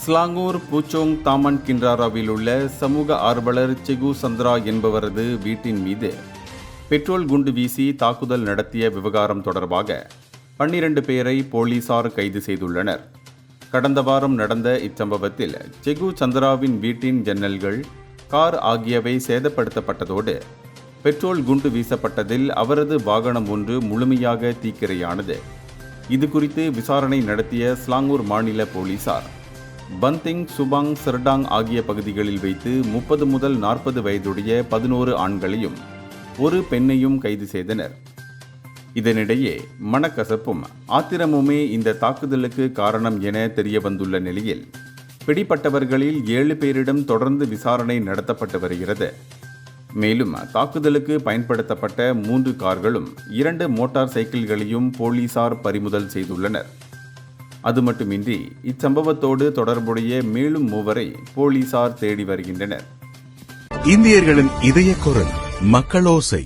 ஸ்லாங்கூர் பூச்சோங் தாமன் கின்றாராவில் உள்ள சமூக ஆர்வலர் செகு சந்திரா என்பவரது வீட்டின் மீது பெட்ரோல் குண்டு வீசி தாக்குதல் நடத்திய விவகாரம் தொடர்பாக 12 பேரை போலீசார் கைது செய்துள்ளனர். கடந்த வாரம் நடந்த இச்சம்பவத்தில் செகு சந்திராவின் வீட்டின் ஜன்னல்கள், கார் ஆகியவை சேதப்படுத்தப்பட்டதோடு பெட்ரோல் குண்டு வீசப்பட்டதில் அவரது வாகனம் ஒன்று முழுமையாக தீக்கிரையானது. இதுகுறித்து விசாரணை நடத்திய ஸ்லாங்கூர் மாநில போலீசார் பந்திங், சுபாங், சர்டாங் ஆகிய பகுதிகளில் வைத்து 30 முதல் 40 வயதுடைய 11 ஆண்களையும் ஒரு பெண்ணையும் கைது செய்தனர். இதனிடையே மனக்கசப்பும் ஆத்திரமுமே இந்த தாக்குதலுக்கு காரணம் என தெரியவந்துள்ள நிலையில் பிடிப்பட்டவர்களில் 7 பேரிடம் தொடர்ந்து விசாரணை நடத்தப்பட்டு வருகிறது. மேலும் தாக்குதலுக்கு பயன்படுத்தப்பட்ட 3 கார்களும் 2 மோட்டார் சைக்கிள்களையும் போலீசார் பறிமுதல் செய்துள்ளனர். அது மட்டுமின்றி இச்சம்பவத்தோடு தொடர்புடைய மேலும் 3 வரை போலீசார் தேடி வருகின்றனர். இந்தியர்களின் இதய குரல் மக்களோசை.